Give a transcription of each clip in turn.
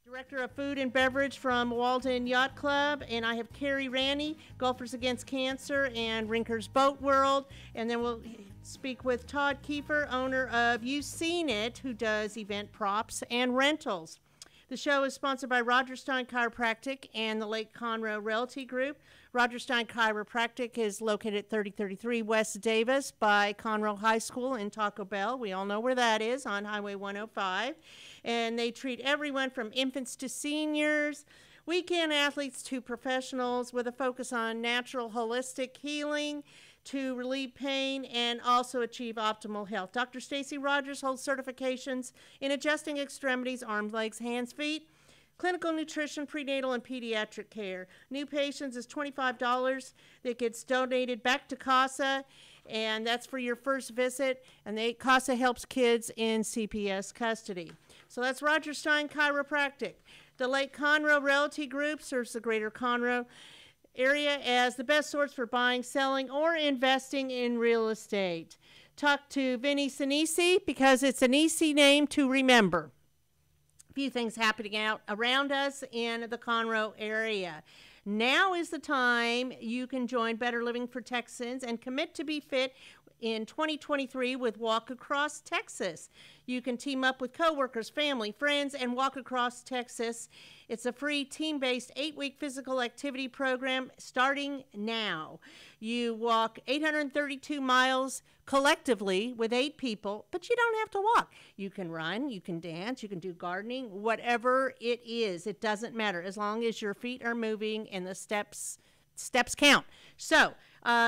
Director of Food and Beverage from Walden Yacht Club, and I have Carrie, Ranney, Golfers Against Cancer, and Rinkers Boat World, and then we'll speak with Todd, Kiefer, owner of You've Seen It, who does event props and rentals. The show is sponsored by Roger Stein Chiropractic and the Lake Conroe Realty Group. Roger Stein Chiropractic is located at 3033 West Davis by Conroe High School in Taco Bell. We all know where that is, on Highway 105. And they treat everyone from infants to seniors, weekend athletes to professionals, with a focus on natural holistic healing to relieve pain and also achieve optimal health. Dr. Stacy Rogers holds certifications in adjusting extremities, arms, legs, hands, feet, clinical nutrition, prenatal, and pediatric care. New patients is $25 that gets donated back to CASA, and that's for your first visit. And CASA helps kids in CPS custody. So that's Roger Stein Chiropractic. The Lake Conroe Realty Group serves the greater Conroe area as the best source for buying, selling, or investing in real estate. Talk to Vinny Sinisi because it's an easy name to remember. A few things happening out around us in the Conroe area. Now is the time you can join Better Living for Texans and commit to be fit in 2023 with Walk Across Texas. You can team up with coworkers, family, friends, and walk across Texas. It's a free team-based 8-week physical activity program starting now. You walk 832 miles collectively with 8 people, but you don't have to walk. You can run, you can dance, you can do gardening, whatever it is. It doesn't matter as long as your feet are moving and the steps count. So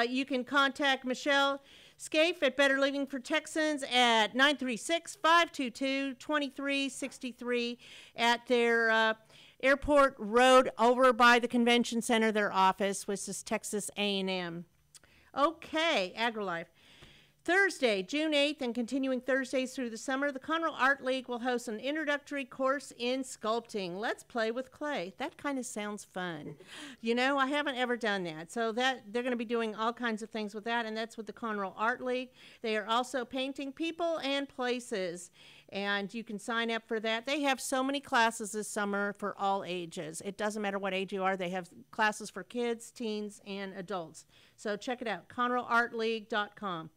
you can contact Michelle Scaife at Better Living for Texans at 936-522-2363 at their Airport Road over by the Convention Center, their office, which is Texas A&M. Okay, AgriLife. Thursday, June 8th, and continuing Thursdays through the summer, the Conroe Art League will host an introductory course in sculpting. Let's play with clay. That kind of sounds fun. You know, I haven't ever done that. So they're going to be doing all kinds of things with that, and that's with the Conroe Art League. They are also painting people and places, and you can sign up for that. They have so many classes this summer for all ages. It doesn't matter what age you are. They have classes for kids, teens, and adults. So check it out, ConroeArtLeague.com.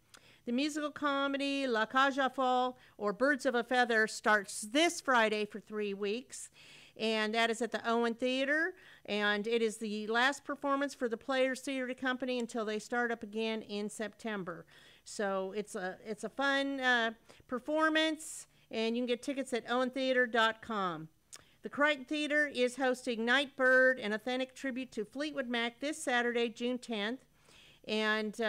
The musical comedy La Cage aux Folles, or Birds of a Feather, starts this Friday for 3 weeks, and that is at the Owen Theater, and it is the last performance for the Players Theater Company until they start up again in September. So it's a fun performance, and you can get tickets at owentheater.com. The Crichton Theater is hosting Nightbird, an authentic tribute to Fleetwood Mac, this Saturday, June 10th, and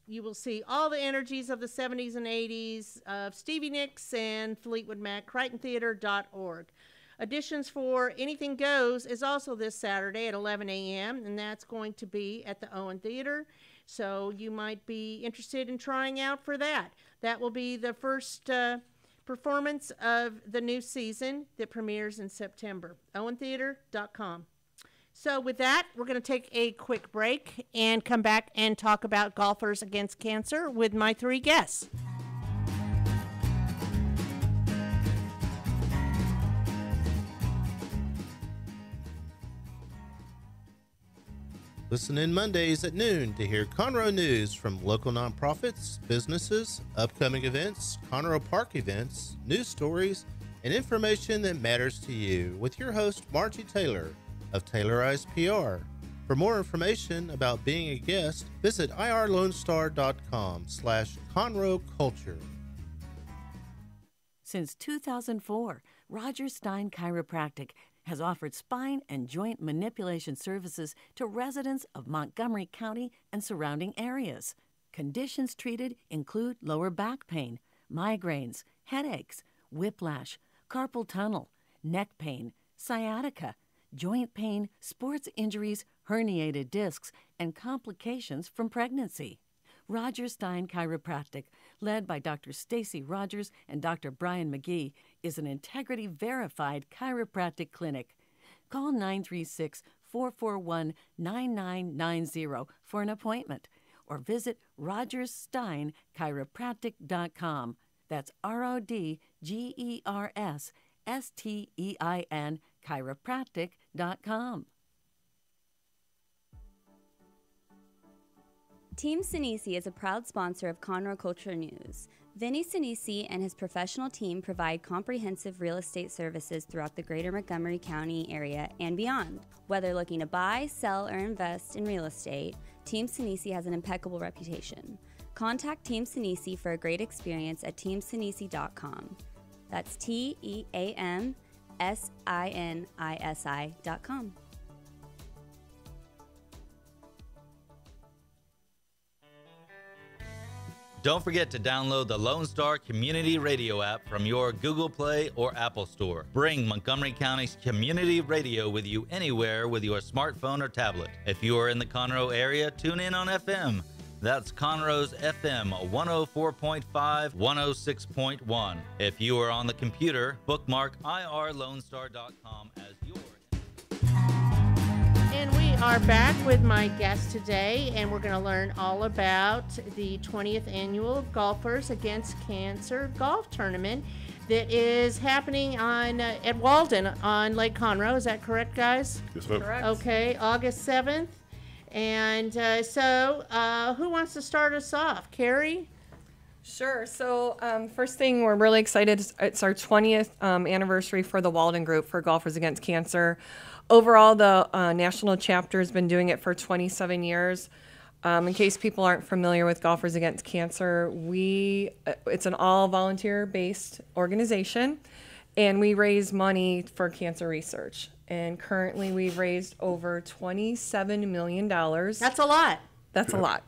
you will see all the energies of the 70s and 80s of Stevie Nicks and Fleetwood Mac, CrichtonTheater.org. Auditions for Anything Goes is also this Saturday at 11 a.m., and that's going to be at the Owen Theater, so you might be interested in trying out for that. That will be the first performance of the new season that premieres in September. owentheater.com. So with that, we're going to take a quick break and come back and talk about Golfers Against Cancer with my 3 guests. Listen in Mondays at noon to hear Conroe news from local nonprofits, businesses, upcoming events, Conroe Park events, news stories, and information that matters to you with your host, Margie Taylor of Taylorized PR. For more information about being a guest, visit irlonestar.com/Conroe Culture. Since 2004, Roger Stein Chiropractic has offered spine and joint manipulation services to residents of Montgomery County and surrounding areas. Conditions treated include lower back pain, migraines, headaches, whiplash, carpal tunnel, neck pain, sciatica, joint pain, sports injuries, herniated discs, and complications from pregnancy. Roger Stein Chiropractic, led by Dr. Stacy Rogers and Dr. Brian McGee, is an integrity-verified chiropractic clinic. Call 936-441-9990 for an appointment, or visit rogerssteinchiropractic.com. That's RODGERSSTEIN chiropractic.com. Team Sinisi is a proud sponsor of Conroe Culture News. Vinny Sinisi and his professional team provide comprehensive real estate services throughout the greater Montgomery County area and beyond. Whether looking to buy, sell, or invest in real estate, Team Sinisi has an impeccable reputation. Contact Team Sinisi for a great experience at teamsinisi.com. That's TEAMSINISI.com. Don't forget to download the Lone Star Community Radio app from your Google Play or Apple Store. Bring Montgomery County's community radio with you anywhere with your smartphone or tablet. If you are in the Conroe area, tune in on FM. That's Conroe's FM 104.5, 106.1. If you are on the computer, bookmark irlonestar.com as your... And we are back with my guest today, and we're going to learn all about the 20th annual Golfers Against Cancer golf tournament that is happening at Walden on Lake Conroe. Is that correct, guys? Yes, ma'am. Correct. Okay, August 7th. And so who wants to start us off? Carrie? Sure. So first thing, we're really excited. It's our 20th anniversary for the Walden group for Golfers Against Cancer. Overall, the national chapter has been doing it for 27 years. In case people aren't familiar with Golfers Against Cancer, it's an all-volunteer-based organization, and we raise money for cancer research. And currently, we've raised over $27 million. That's a lot. That's a lot.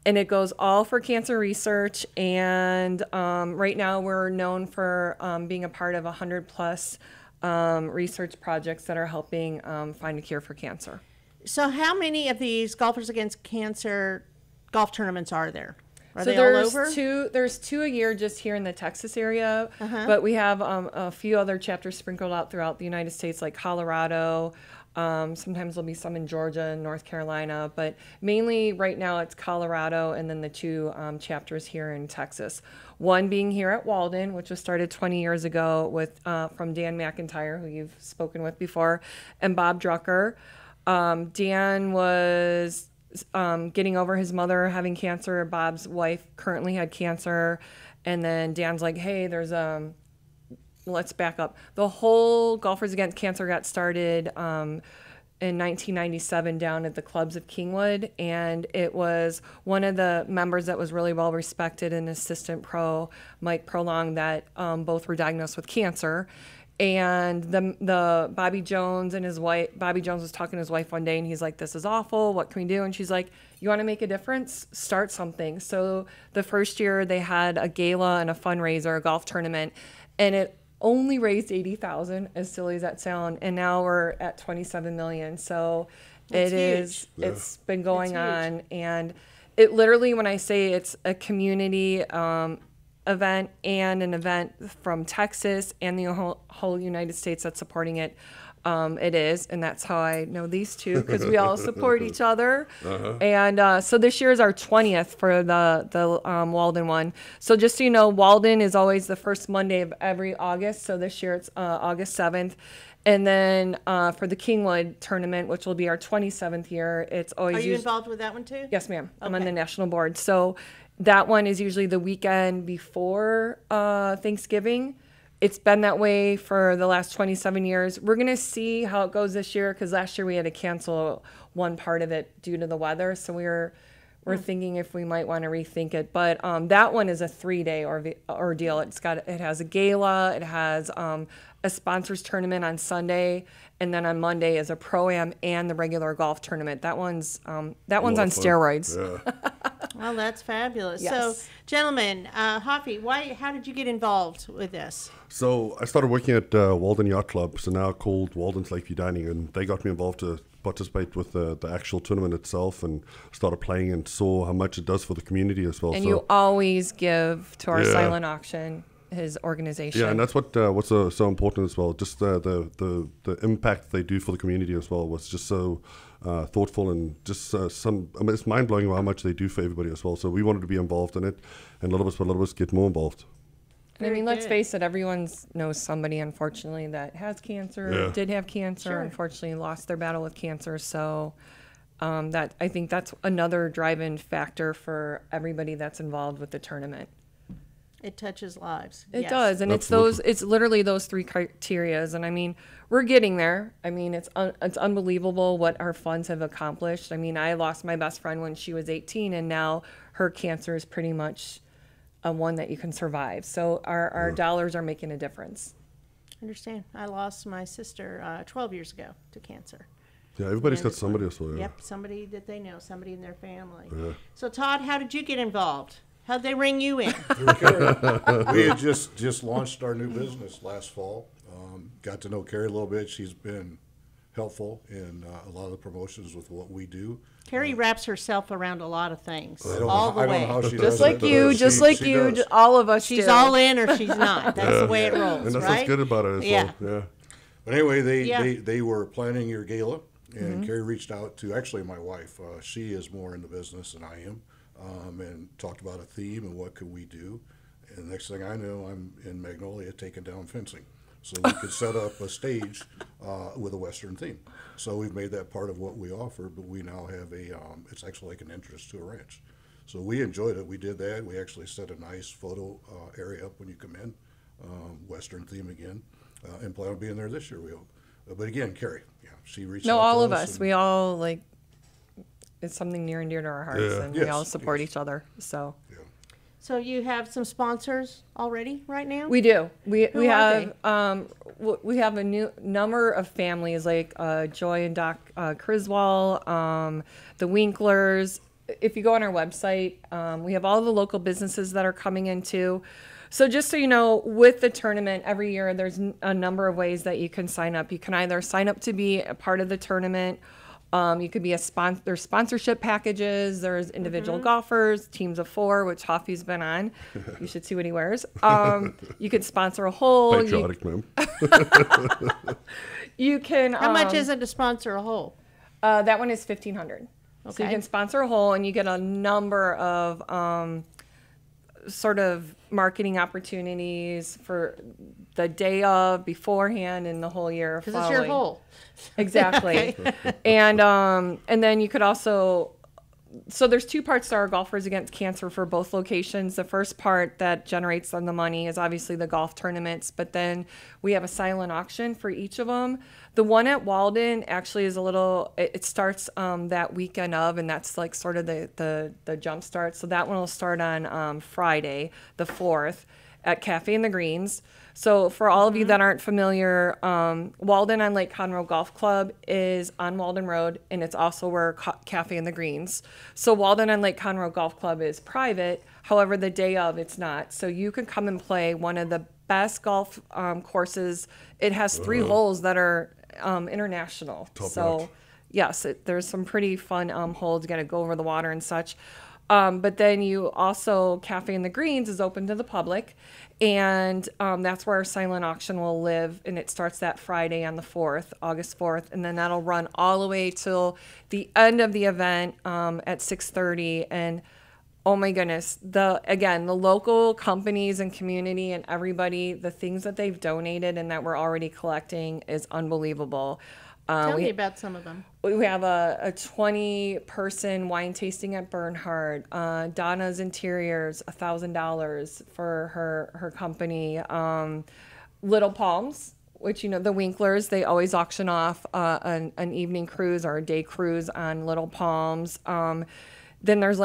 And it goes all for cancer research. And right now, we're known for being a part of 100-plus research projects that are helping find a cure for cancer. So how many of these Golfers Against Cancer golf tournaments are there? Are So they all over? There's two a year just here in the Texas area, but we have a few other chapters sprinkled out throughout the United States, like Colorado. Sometimes there'll be some in Georgia and North Carolina, but mainly right now it's Colorado, and then the two chapters here in Texas. One being here at Walden, which was started 20 years ago with from Dan McIntyre, who you've spoken with before, and Bob Drucker. Dan was getting over his mother having cancer. Bob's wife currently had cancer, and then Dan's like, hey, let's back up. The whole Golfers Against Cancer got started in 1997 down at the clubs of Kingwood, and it was one of the members that was really well respected, an assistant pro, Mike Prolong, that both were diagnosed with cancer. And the Bobby Jones and his wife, Bobby Jones was talking to his wife one day, and he's like, this is awful, what can we do? And she's like, you want to make a difference? Start something. So the first year they had a gala and a fundraiser, a golf tournament, and it only raised $80,000, as silly as that sounds, and now we're at $27 million. So it's been going on, and it literally, when I say it's a community event and an event from Texas and the whole United States that's supporting it, it is, and that's how I know these two, because we all support each other. And so this year is our 20th for the Walden one. So just so you know, Walden is always the first Monday of every August. So this year it's August 7th. And then for the Kingwood tournament, which will be our 27th year, it's always... Are you involved with that one too? Yes, ma'am. Okay. I'm on the national board. So that one is usually the weekend before Thanksgiving. It's been that way for the last 27 years. We're going to see how it goes this year, because last year we had to cancel one part of it due to the weather. So we're thinking if we might want to rethink it. But that one is a 3-day ordeal. It has a gala, it has a sponsors tournament on Sunday, and then on Monday is a pro-am and the regular golf tournament. That one's on steroids. Yeah. Well, that's fabulous. Yes. So, gentlemen, Hoffy, how did you get involved with this? So I started working at Walden Yacht Club, so now called Walden's Lakeview Dining, and they got me involved to participate with the actual tournament itself, and started playing and saw how much it does for the community as well. And you always give to our silent auction, his organization. Yeah, and that's what's so important as well. Just the impact they do for the community as well was just so thoughtful, and just it's mind blowing how much they do for everybody as well. So we wanted to be involved in it, and little bit by little bit get more involved. I mean, let's face it, everyone knows somebody, unfortunately, that has cancer, did have cancer, unfortunately lost their battle with cancer. So that I think that's another drive-in factor for everybody that's involved with the tournament. It touches lives. It does, and it's literally those three criterias. And I mean, we're getting there. I mean, it's unbelievable what our funds have accomplished. I mean, I lost my best friend when she was 18, and now her cancer is pretty much one that you can survive. So our dollars are making a difference. I understand. I lost my sister 12 years ago to cancer. Yeah, everybody's got somebody or so. Yep, somebody that they know, somebody in their family. Yeah. So Todd, how did you get involved? How'd they ring you in? We had just launched our new business last fall. Got to know Carrie a little bit. She's been helpful in a lot of the promotions with what we do. Carrie wraps herself around a lot of things, I don't way. know how she just does like it, you, just like she you, does. all of us. She's do. all in or she's not. That's the way it rolls, And that's right? what's good about it. Yeah. Yeah. But anyway, they were planning your gala, and Carrie reached out to actually my wife. She is more in the business than I am, and talked about a theme and what could we do. And the next thing I know, I'm in Magnolia taking down fencing, so we could set up a stage with a Western theme. So we've made that part of what we offer, but we now have it's actually like an entrance to a ranch. So we enjoyed it. We did that. We actually set a nice photo area up when you come in, Western theme again, and plan on being there this year, we hope. But again, Carrie, she reached out to us. No, all of us. We all, like, it's something near and dear to our hearts, and we all support each other. So. So you have some sponsors already right now? We do. We have a new number of families like Joy and Doc Criswell, the Winklers. If you go on our website, we have all the local businesses that are coming in too. So just so you know, with the tournament every year, there's a number of ways that you can sign up. You can either sign up to be a part of the tournament. You could be there's sponsorship packages. There's individual golfers, teams of 4, which Hoffy's been on. You should see what he wears. You could sponsor a hole. Patriotic, ma'am. You can. How much is it to sponsor a hole? That one is $1,500. Okay. So you can sponsor a hole, and you get a number of sort of marketing opportunities for the day of, beforehand, and the whole year Because following. it's your hole. Exactly. And then you could also, so there's 2 parts to our Golfers Against Cancer for both locations. The first part that generates them the money is obviously the golf tournaments, but then we have a silent auction for each of them. The one at Walden actually is it starts that weekend of, and that's like sort of the jump start. So that one will start on Friday, the 4th, at Cafe in the Greens. So for all of you that aren't familiar, Walden on Lake Conroe Golf Club is on Walden Road, and it's also where Cafe in the Greens. So Walden on Lake Conroe Golf Club is private. However, the day of, it's not. So you can come and play one of the best golf courses. It has 3 holes that are international. So yes, there's some pretty fun holes. You got to go over the water and such. But then you also, Cafe in the Greens is open to the public, and that's where our silent auction will live, and it starts that Friday on the 4th, August 4th, and then that'll run all the way till the end of the event at 6:30. And oh my goodness, the local companies and community and everybody, the things that they've donated and that we're already collecting is unbelievable. Tell me about some of them. We have a 20-person wine tasting at Bernhard. Donna's Interiors, $1,000 for her company. Little Palms, which, the Winklers, they always auction off an evening cruise or a day cruise on Little Palms. Then there's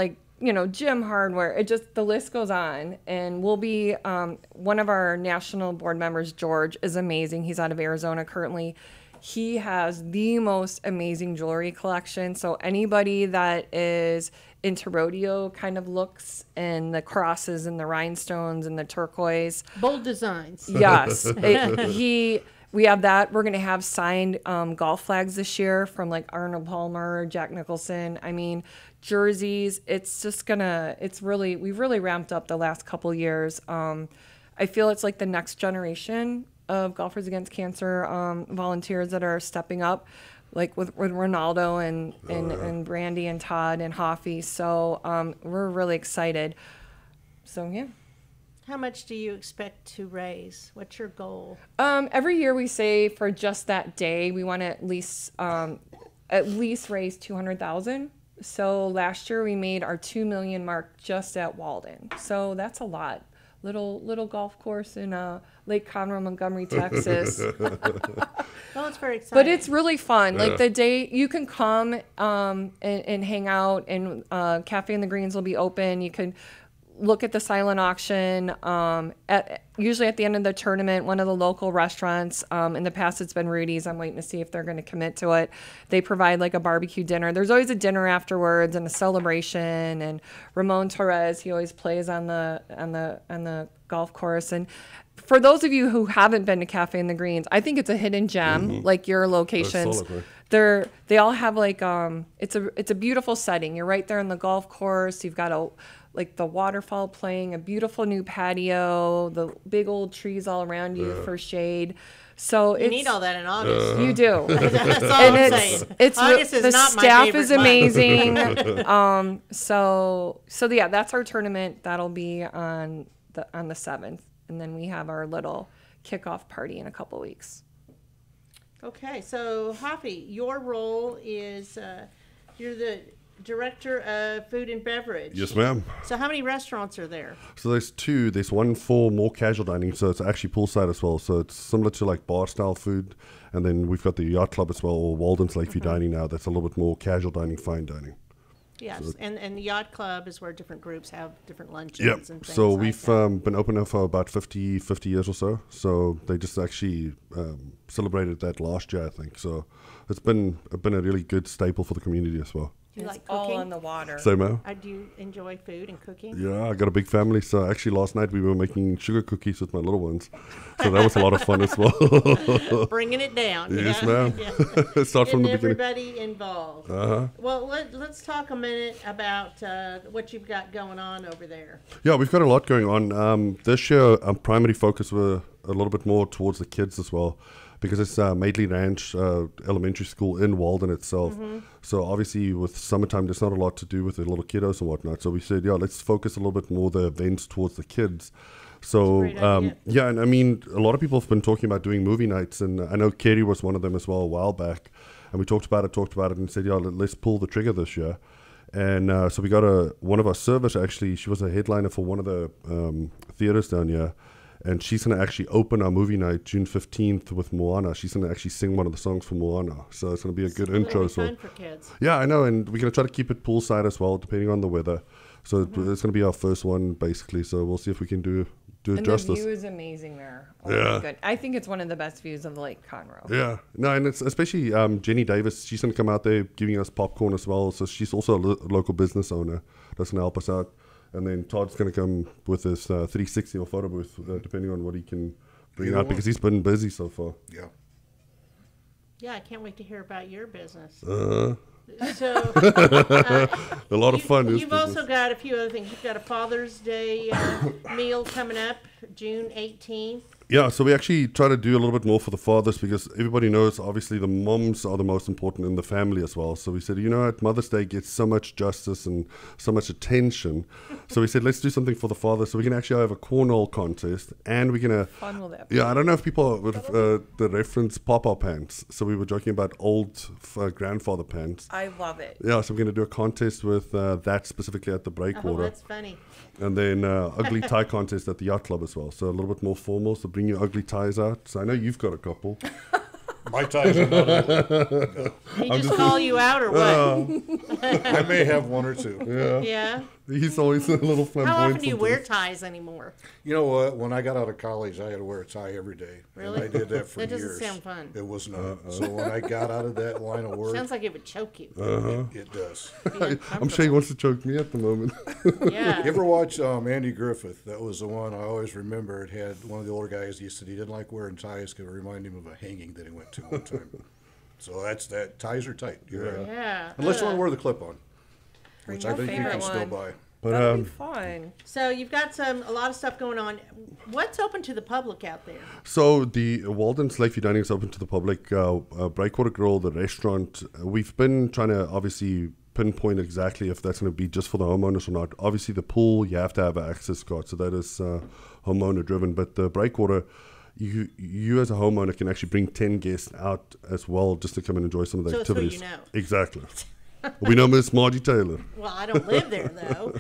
gym hardware. The list goes on. And we'll be, one of our national board members, George, is amazing. He's out of Arizona currently. He has the most amazing jewelry collection. So anybody that is into rodeo kind of looks, and the crosses and the rhinestones and the turquoise. Bold designs. Yes. We have that. We're going to have signed golf flags this year from like Arnold Palmer, Jack Nicholson. I mean, jerseys. We've really ramped up the last couple years. I feel it's like the next generation of Golfers Against Cancer volunteers that are stepping up, like with Ronaldo and Brandy and Todd and Hoffy. So we're really excited. So yeah. How much do you expect to raise? What's your goal? Every year we say for just that day we want to at least raise 200,000. So last year we made our 2 million mark just at Walden. So that's a lot. Little golf course in Lake Conroe, Montgomery, Texas. Well, it's very exciting. But it's really fun. Yeah. Like the day you can come and hang out, and Cafe in the Greens will be open. You can look at the silent auction. Usually at the end of the tournament, one of the local restaurants, in the past it's been Rudy's. I'm waiting to see if they're going to commit to it. They provide like a barbecue dinner. There's always a dinner afterwards and a celebration. And Ramon Torres, he always plays on the golf course. And for those of you who haven't been to Cafe in the Greens, I think it's a hidden gem, like your locations. They all have like it's a beautiful setting. You're right there on the golf course. You've got the waterfall playing, a beautiful new patio, the big old trees all around you for shade. So you need all that in August. You do. That's all I'm saying. August is not my favorite. The staff is amazing. So yeah, that's our tournament. That'll be on the 7th, and then we have our little kickoff party in a couple weeks. Okay, so Hoppy, your role is you're the Director of Food and Beverage. Yes, ma'am. So how many restaurants are there? So there's 2. There's one for more casual dining, so it's actually poolside as well. So it's similar to like bar-style food. And then we've got the Yacht Club as well, or Walden's Lakeview Dining now. That's a little bit more casual dining, fine dining. Yes, so and the Yacht Club is where different groups have different luncheons and things so like we've been open now for about 50 years or so. So they just actually celebrated that last year, I think. So it's been a really good staple for the community as well. Do you like all cooking? on the water. Same, man. Do you enjoy food and cooking? Yeah, I got a big family. So actually last night we were making sugar cookies with my little ones. So that was a lot of fun as well. Bringing it down. Yes, ma'am. Yeah. Start from the beginning. Everybody involved. Well, let's talk a minute about what you've got going on over there. Yeah, we've got a lot going on. This year, our primary focus were a little bit more towards the kids as well, because it's Maidley Ranch Elementary School in Walden itself. So obviously with summertime, there's not a lot to do with the little kiddos and whatnot. So we said, yeah, let's focus a little bit more the events towards the kids. So yeah, and I mean, a lot of people have been talking about doing movie nights, and I know Carrie was one of them as well a while back. And we talked about it and said, yeah, let's pull the trigger this year. And so we got one of our servers, actually, she was a headliner for one of the theaters down here. And she's going to actually open our movie night June 15th with Moana. She's going to actually sing one of the songs for Moana. So it's going to be a good intro. It's fun for kids. Yeah, I know. And we're going to try to keep it poolside as well, depending on the weather. So it's going to be our first one, basically. So we'll see if we can do it justice. And the view is amazing there. Oh, good. I think it's one of the best views of Lake Conroe. Yeah. No, and it's especially Jenny Davis. She's going to come out there giving us popcorn as well. So she's also a local business owner. That's going to help us out. And then Todd's going to come with his 360 or photo booth, depending on what he can bring out, because he's been busy so far. Yeah. Yeah, I can't wait to hear about your business. So a lot of fun. You've also got a few other things. You've got a Father's Day meal coming up, June 18th. Yeah, so we actually try to do a little bit more for the fathers, because everybody knows, obviously, the moms are the most important in the family as well. So we said, you know what, Mother's Day gets so much justice and so much attention. So we said, let's do something for the fathers. So we can actually have a cornhole contest, and we're going to... Fun will that be? Yeah, I don't know if people would the reference Papa pants. So we were joking about old grandfather pants. I love it. Yeah, so we're going to do a contest with that specifically at the Breakwater. Oh, that's funny. And then ugly tie contest at the Yacht Club as well. So a little bit more formal. So bring your ugly ties out. So I know you've got a couple. My ties are not ugly. No. He just call you out or what? I may have one or two. Yeah. He's always a little flamboyant. How often do you wear ties anymore? You know what? When I got out of college, I had to wear a tie every day. Really? And I did that for years. That doesn't sound fun. It was not. So when I got out of that line of work... Sounds like it would choke you. It does. I'm sure he wants to choke me at the moment. Yeah. You ever watch Andy Griffith? That was the one I always remember. It had one of the older guys, he said he didn't like wearing ties because it reminded him of a hanging that he went to one time. So that's that. Ties are tight. You're right. Yeah. Unless you want to wear the clip-on, which I think you can still buy. But that'll be fun. So you've got a lot of stuff going on. What's open to the public out there? So the Walden's Lakeview Dining is open to the public. Breakwater Grill, the restaurant, we've been trying to obviously pinpoint exactly if that's going to be just for the homeowners or not. Obviously, the pool, you have to have an access card, so that is homeowner driven. But the breakwater, you as a homeowner can actually bring 10 guests out as well just to come and enjoy some of the So activities. it's who you know. Exactly. We know Miss Margie Taylor. Well, I don't live there, though.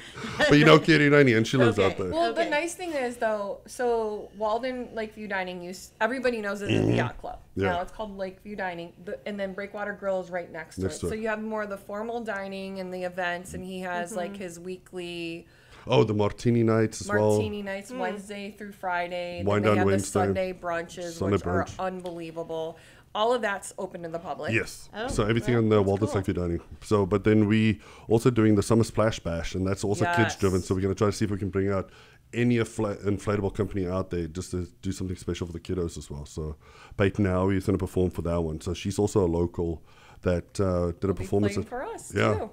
But you know Carrie, Ranney, and she lives Okay. out there. Well, Okay. the nice thing is, though, so Walden Lakeview Dining, everybody knows it as the Yacht Club. Yeah. Now it's called Lakeview Dining, and then Breakwater Grill is right next to Next it. to So it. you have more of the formal dining and the events, and he has like his weekly Oh, the martini nights as well. martini nights Wednesday through Friday. Wine Then they down have Wednesday. the Sunday brunches, Sunday which are brunch. unbelievable. All of that's open to the public. Yes. Oh, So everything well, on the that's Walden cool. Lakeview Dining. So, but then we also doing the Summer Splash Bash, and that's also kids driven. Yes. So we're going to try to see if we can bring out any inflatable company out there just to do something special for the kiddos as well. So Peyton Howie is going to perform for that one. So she's also a local that did a Will be performance. playing for us Yeah. too.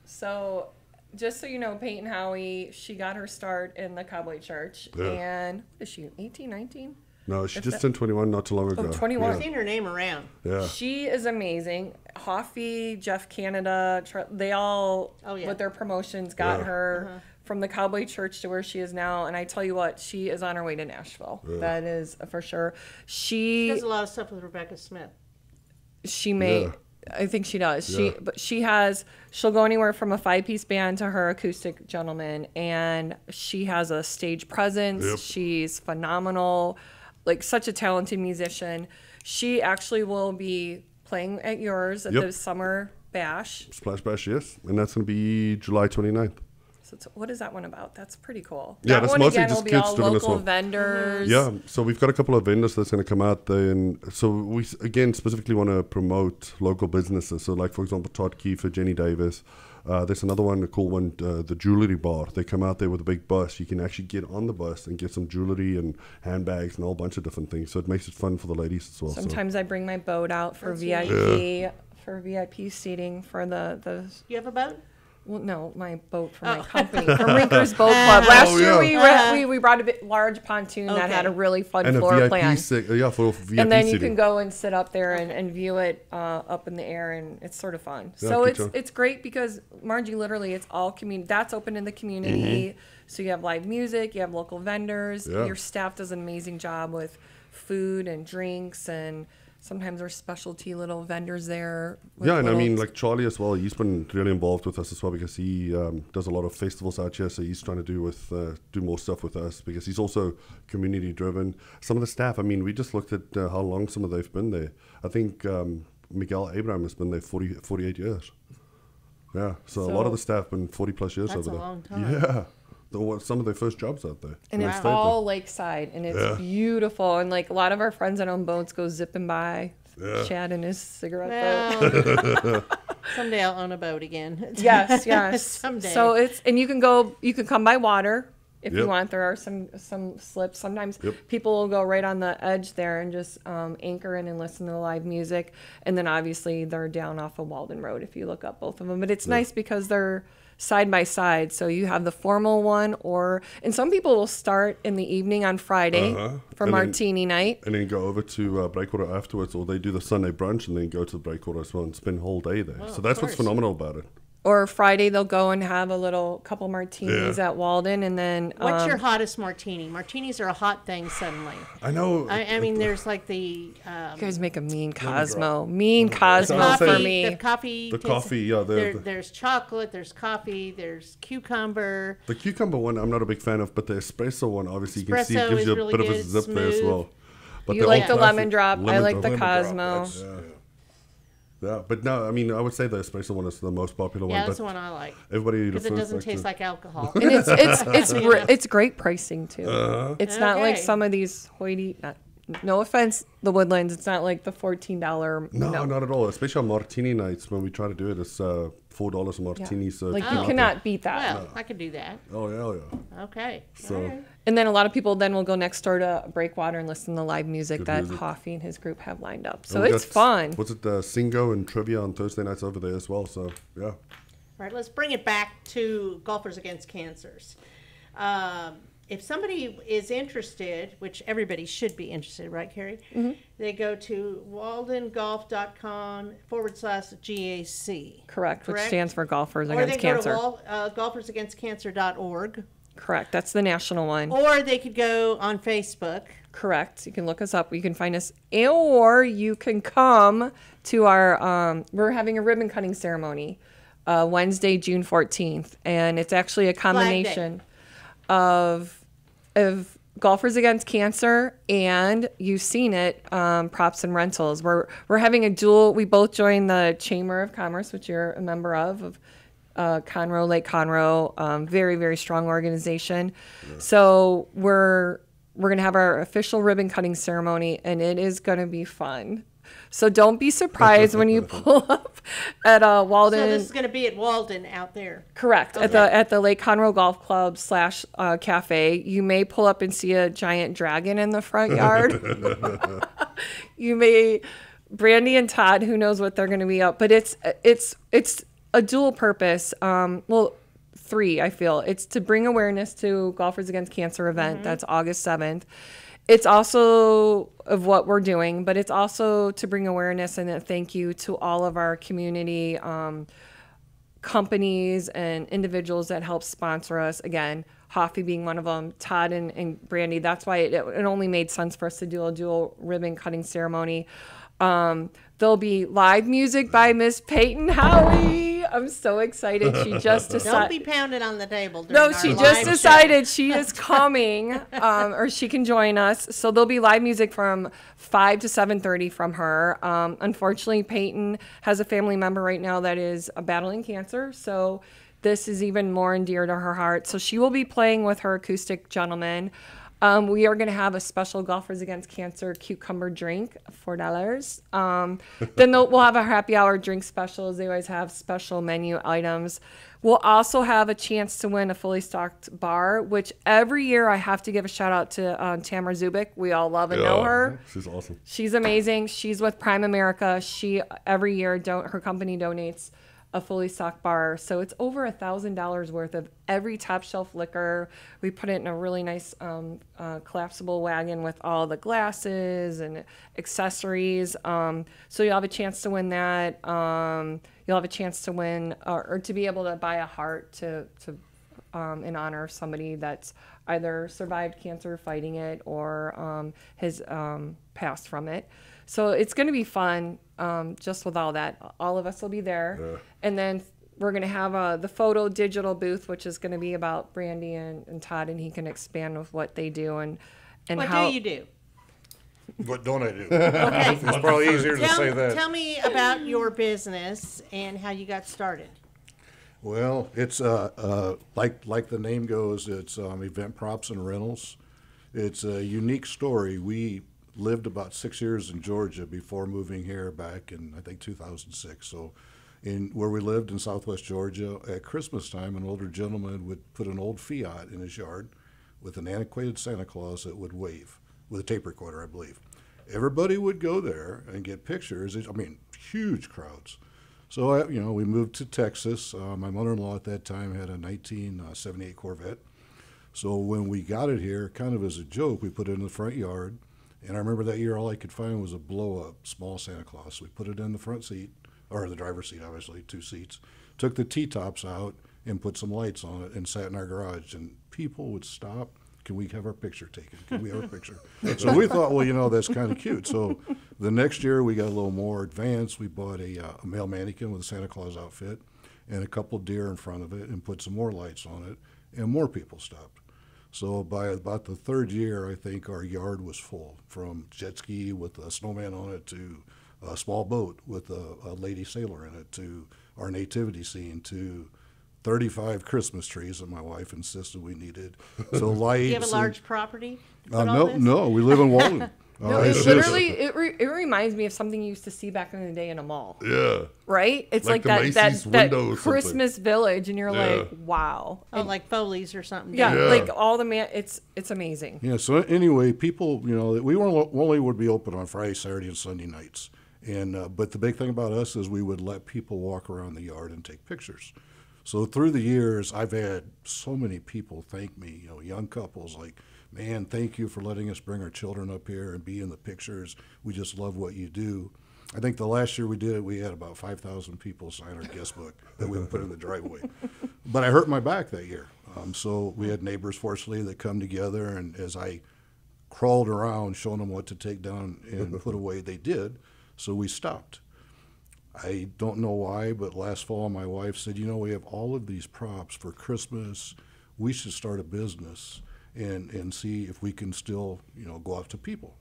So, just so you know, Peyton Howie, she got her start in the Cowboy Church, Yeah. and what is she, 18, 19? No, she If just that- turned 21 not too long ago. 21. I've seen her name around. Yeah. She is amazing. Hoffy, Jeff Canada, they all, Oh, yeah. with their promotions, got Yeah. her from the Cowboy Church to where she is now. And I tell you what, she is on her way to Nashville. That is for sure. She does a lot of stuff with Rebecca Smith. She may, Yeah. I think she does. Yeah. But she'll go anywhere from a 5-piece band to her acoustic gentleman, and she has a stage presence. Yep. She's phenomenal, like such a talented musician. She actually will be playing at yours at Yep. the summer bash. Splash Bash, yes. And that's going to be July 29th. So what is that one about? That's pretty cool. Yeah, that that's one mostly again just will be kids all driven as local well. vendors. Yeah, so we've got a couple of vendors that's going to come out there, and so we again specifically want to promote local businesses. So, like for example, Todd, Kiefer, Jenny Davis. There's another one, a cool one, the jewelry bar. They come out there with a big bus. You can actually get on the bus and get some jewelry and handbags and a whole bunch of different things. So it makes it fun for the ladies as well. Sometimes I bring my boat out for That's VIP. For VIP seating for the You have a boat? well, no, my boat for my company, from Rinkers Boat Club. Last year we brought a large pontoon that had a really fun and floor a VIP, plan. for VIP And then you seating. can go and sit up there and view it up in the air, and it's sort of fun. Yeah, So good job. it's great because Margie, literally, it's all community. That's open in the community. So you have live music, you have local vendors. Yeah. Your staff does an amazing job with food and drinks, and sometimes there's specialty little vendors there. with Yeah, and I little- mean, like Charlie as well, he's been really involved with us as well because he does a lot of festivals out here, so he's trying to do more stuff with us because he's also community driven. Some of the staff, I mean, we just looked at how long some of they've been there. I think Miguel Abraham has been there 48 years. Yeah, so a lot of the staff been 40 plus years That's over a there. long time. Yeah. Some of their first jobs out there. And They it's stayed there. all lakeside, and it's beautiful. And like a lot of our friends that own boats go zipping by, Chad and his cigarette boat. Well, someday I'll own a boat again. Yes, yes. Someday. So you can come by water if you Yep. want. There are some slips. Sometimes people will go right on the edge there and just anchor in and listen to the live music. And then obviously they're down off of Walden Road if you look up both of them. But it's nice because they're side by side. So you have the formal one, and some people will start in the evening on Friday for And then- martini night. And then go over to Breakwater afterwards, or they do the Sunday brunch and then go to the Breakwater as well and spend a whole day there. So that's what's phenomenal about it. Or Friday they'll go and have a couple martinis at Walden, and then What's your hottest martini? Martinis are a hot thing suddenly. I know. I mean, there's like the you guys make a mean Cosmo for coffee. me. The coffee. The tastes- coffee, yeah, There's chocolate. There's coffee. There's cucumber. The cucumber one, I'm not a big fan of, but the espresso one, obviously, you can see Espresso it gives is you a really bit of a good, zip there as smooth. well. But You the like old the classic lemon drop. I lemon like the drop. Cosmo. That's- Yeah, but no, I mean, I would say the espresso one is the most popular Yeah, one. that's but the one I like everybody because it refers doesn't back taste to- like alcohol. And it's great pricing too. It's not like Okay. some of these no offense, the Woodlands. It's not like the $14. No, not at all. Especially on martini nights when we try to do it, it's $4 a martini. So Like it's you not cannot beat that. Well, I could do that. Oh yeah. Okay. So- All right. And then a lot of people then will go next door to Breakwater and listen to live music Good that music. Hoffy and his group have lined up. And So we it's got- fun. What's it? Singo and trivia on Thursday nights over there as well. So yeah. All right, let's bring it back to Golfers Against Cancers. if somebody is interested, which everybody should be interested, right, Carrie? Mm-hmm. They go to waldengolf.com/GAC. Correct, which stands for Golfers or Against Cancer. Or they go to golfersagainstcancer.org. Correct, that's the national one. Or they could go on Facebook. Correct, you can look us up. You can find us, or you can come to our, we're having a ribbon cutting ceremony Wednesday, June 14th, and it's actually a combination of Golfers Against Cancer, and you've seen it, props and rentals. We're having a dual. We both joined the Chamber of Commerce, which you're a member of Conroe, Lake Conroe. Very, very strong organization. Yeah. So we're gonna have our official ribbon cutting ceremony, and it is gonna be fun. So don't be surprised when you pull up at Walden. So this is going to be at Walden out there. Correct. Okay. At the Lake Conroe Golf Club / cafe. You may pull up and see a giant dragon in the front yard. You may, Brandy and Todd, who knows what they're going to be up. But it's a dual purpose. Well, 3, I feel. It's to bring awareness to Golfers Against Cancer event. Mm-hmm. That's August 7th. It's also of what we're doing, but it's also to bring awareness and a thank you to all of our community companies and individuals that help sponsor us. Again, Hoffy being one of them, Todd and Brandy. That's why it only made sense for us to do a dual ribbon cutting ceremony. There'll be live music by Miss Peyton Howie. I'm so excited. She just decided. Don't be pounding on the table. No, she just decided she is coming, or she can join us. So there'll be live music from 5 to 7:30 from her. Unfortunately, Peyton has a family member right now that is battling cancer. So this is even more endear to her heart. So she will be playing with her acoustic gentleman. We are going to have a special Golfers Against Cancer cucumber drink, $4. Then we'll have a happy hour drink specials. They always have special menu items. We'll also have a chance to win a fully stocked bar, which every year I have to give a shout out to Tamara Zubik. We all love and know her. She's awesome. She's amazing. She's with Prime America. She every year her company donates a fully stocked bar. So it's over $1,000 worth of every top shelf liquor. We put it in a really nice collapsible wagon with all the glasses and accessories. So you'll have a chance to win that. You'll have a chance to win or to be able to buy a heart to in honor of somebody that's either survived cancer fighting it or has passed from it. So it's going to be fun. Just with all that, all of us will be there. Yeah. And then we're going to have the photo digital booth, which is going to be about Brandy and Todd, and he can expand with what they do and what how. What do you do? What don't I do? Okay. It's probably easier to say that. Tell me about your business and how you got started. Well, it's like the name goes, it's event props and rentals. It's a unique story. We lived about 6 years in Georgia before moving here back in, I think, 2006. So where we lived in southwest Georgia, at Christmas time, an older gentleman would put an old Fiat in his yard with an antiquated Santa Claus that would wave with a tape recorder, I believe. Everybody would go there and get pictures. I mean, huge crowds. So, we moved to Texas. My mother-in-law at that time had a 1978 Corvette. So when we got it here, kind of as a joke, we put it in the front yard. And I remember that year all I could find was a blow-up small Santa Claus. We put it in the front seat, or the driver's seat, obviously, 2 seats. Took the T-tops out and put some lights on it and sat in our garage. And people would stop. Can we have our picture taken? Can we have a picture? So we thought, well, that's kind of cute. So the next year we got a little more advanced. We bought a male mannequin with a Santa Claus outfit and a couple deer in front of it and put some more lights on it. And more people stopped. So by about the 3rd year, I think our yard was full, from jet ski with a snowman on it to a small boat with a lady sailor in it to our nativity scene to 35 Christmas trees that my wife insisted we needed. So lights. Do you have a large property? No, we live in Walden. It reminds me of something you used to see back in the day in a mall. Yeah. Right? It's like that Christmas village, and you're like, wow. Oh, like Foley's or something. Yeah, like all it's amazing. Yeah, so anyway, people, we only would be open on Friday, Saturday, and Sunday nights. And but the big thing about us is we would let people walk around the yard and take pictures. So through the years, I've had so many people thank me, young couples like, man, thank you for letting us bring our children up here and be in the pictures. We just love what you do. I think the last year we did it, we had about 5,000 people sign our guest book that we put in the driveway. But I hurt my back that year. So we had neighbors, fortunately, that come together, and as I crawled around showing them what to take down and put away, they did. So we stopped. I don't know why, but last fall my wife said, we have all of these props for Christmas. We should start a business and see if we can still, go out to people.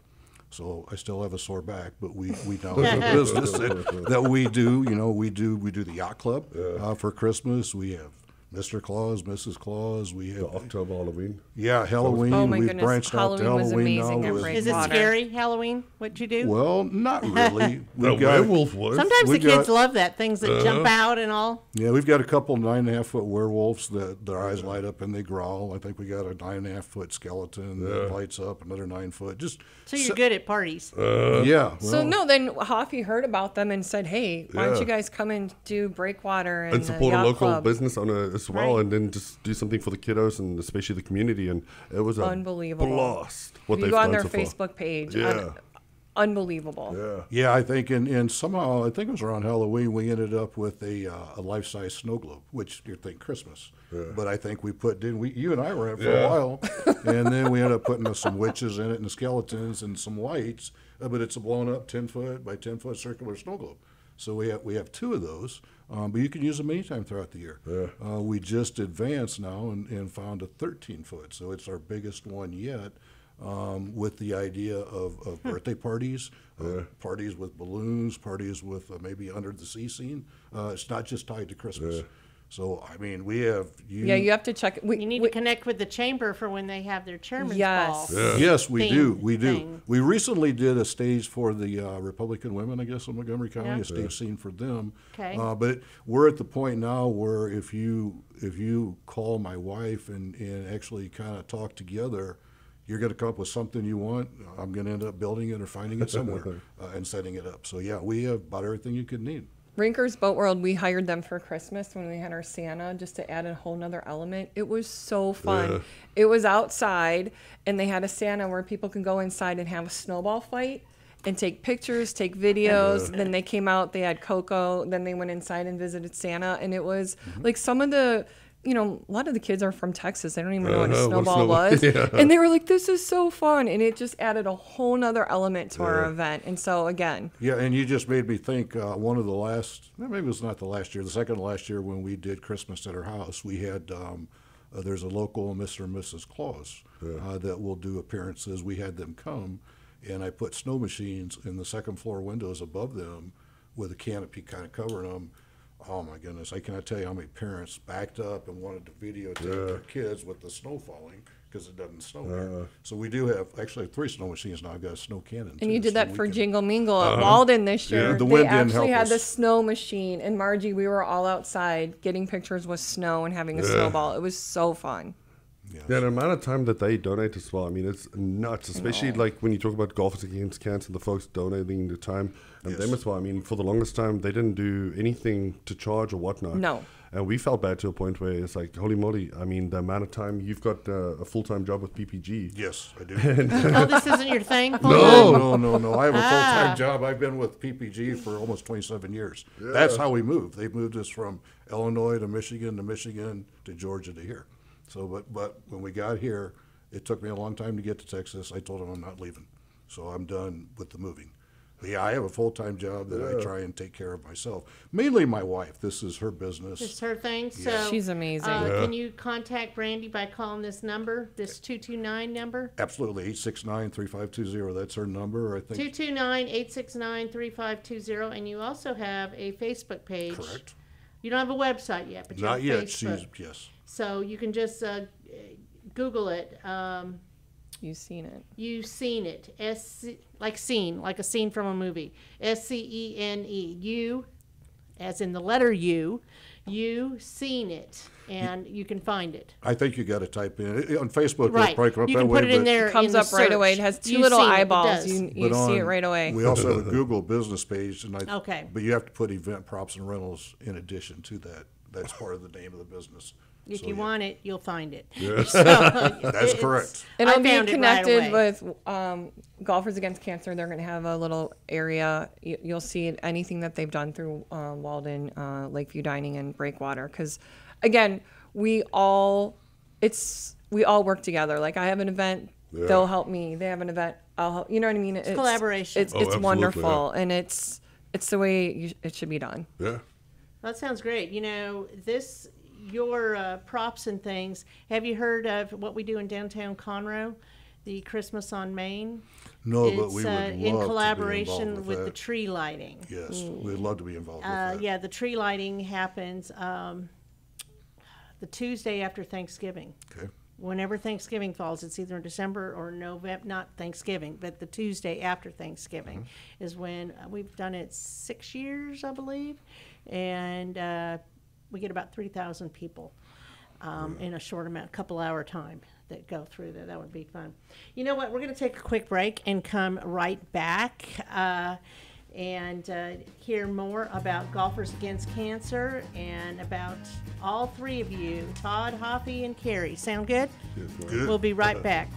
So I still have a sore back, but we now have a business that we do. We do the yacht club for Christmas. We have Mr. Claus, Mrs. Claus. We have October Halloween. Yeah, Halloween. Oh my We've goodness, branched out to Halloween was Halloween amazing now. at with- Breakwater. Is it scary, Halloween, what you do? Well, not really. The werewolf was. Sometimes we the kids got- love that, things that jump out and all. Yeah, we've got a couple 9.5-foot werewolves that their eyes light up and they growl. I think we got a 9.5-foot skeleton that lights up, another 9-foot. Just So you're good at parties. yeah. So well, no, then Hoffy heard about them and said, "Hey, why don't you guys come and do Breakwater and support the a yacht local club?" business owner as well, Right. and then just do something for the kiddos and especially the community. And it was a Unbelievable. blast. What If you they've go on done their so far. Facebook page, Yeah. unbelievable. Yeah. Yeah, I think, and somehow, I think it was around Halloween, we ended up with a life-size snow globe, which you think Christmas. But I think we put, you and I were in it for a while, and then we ended up putting some witches in it and skeletons and some lights, but it's a blown-up 10-foot by 10-foot circular snow globe. So we have 2 of those, but you can use them anytime throughout the year. We just advanced now and found a 13-foot, so it's our biggest one yet. With the idea of birthday parties, parties with balloons, parties with maybe under the sea scene. It's not just tied to Christmas. So, I mean, we have... Yeah, you have to check. You need to connect with the chamber for when they have their chairman's Yes. ball. Yes, we do. theme We do. thing. We recently did a stage for the Republican women, I guess, in Montgomery County, Yeah. a stage scene for them. Okay. But we're at the point now where if you call my wife and actually kind of talk together, you're going to come up with something you want. I'm going to end up building it or finding it somewhere and setting it up. So, yeah, we have about everything you could need. Rinkers Boat World, we hired them for Christmas when we had our Santa just to add a whole nother element. It was so fun. Yeah. It was outside, and they had a Santa where people can go inside and have a snowball fight and take pictures, take videos. Then they came out, they had cocoa. Then they went inside and visited Santa, and it was like some of the... a lot of the kids are from Texas. They don't even know what a snowball was. Yeah. And they were like, this is so fun. And it just added a whole nother element to our event. And so, again, Yeah, and you just made me think, one of the last, maybe it was not the last year, the second to last year when we did Christmas at our house, we had, there's a local Mr. and Mrs. Claus that will do appearances. We had them come, and I put snow machines in the second floor windows above them with a canopy kind of covering them. Oh my goodness, I cannot tell you how many parents backed up and wanted to videotape their kids with the snow falling because it doesn't snow here. So we do have actually 3 snow machines now. I've got a snow cannon. and you too, did so that we for can- Jingle Mingle at Walden this year. The They wind didn't actually help had the us. snow machine. And Margie, we were all outside getting pictures with snow and having a snowball. It was so fun. Yeah, the amount of time that they donate as well, I mean, it's nuts, especially like when you talk about Golfers Against Cancer, the folks donating the time and them as well. I mean, for the longest time, they didn't do anything to charge or whatnot. No. And we felt bad to a point where it's like, holy moly, I mean, the amount of time you've got a full-time job with PPG. Yes, I do. Oh, this isn't your thing? No. I have a full-time job. I've been with PPG for almost 27 years. That's how we moved. They moved us from Illinois to Michigan to Georgia to here. So, but when we got here, it took me a long time to get to Texas. I told them I'm not leaving. So I'm done with the moving. But yeah, I have a full-time job that I try and take care of myself. Mainly my wife. This is her business. It's her thing. So She's amazing. Can you contact Brandy by calling this number, this 229 number? Absolutely, 869-3520. That's her number, I think. 229-869-3520. And you also have a Facebook page. Correct. You don't have a website yet, but you Not have yet. Facebook. Yes. So you can just Google it. You've seen it. You've seen it. Like a scene from a movie. SCENE. You, as in the letter U. You seen it, and you can find it. I think you got to type in on Facebook. It'll Right. probably come up You that can way, put it in but- there. It comes in the up right away. It search. has 2 You've little seen it. It eyeballs. does. You But see it on- right away. We also have a Google business page, and Okay. But you have to put event props and rentals in addition to that that's part of the name of the business. If you want it, you'll find it. Yes. So, That's correct. And I'll be found it right connected away. with Golfers Against Cancer. They're going to have a little area. You'll see anything that they've done through Walden, Lakeview Dining, and Breakwater. Because, again, we all work together. Like, I have an event, they'll help me. They have an event, I'll help. You know what I mean? It's collaboration. It's absolutely, wonderful, and it's the way it should be done. Yeah. That sounds great. You know, your props and things. Have you heard of what we do in downtown Conroe, the Christmas on Main? No, but we would love in to collaboration be involved with the that. tree lighting. Yes, we'd love to be involved with that. Yeah, the tree lighting happens the Tuesday after Thanksgiving. Okay. Whenever Thanksgiving falls, it's either in December or November, not Thanksgiving, but the Tuesday after Thanksgiving is when we've done it 6 years, I believe. And we get about 3,000 people in a short amount, couple hour time that go through there. That would be fun. You know what? We're going to take a quick break and come right back and hear more about Golfers Against Cancer and about all three of you, Todd, Hoppy, and Carrie. Sound good? Good. We'll be right back.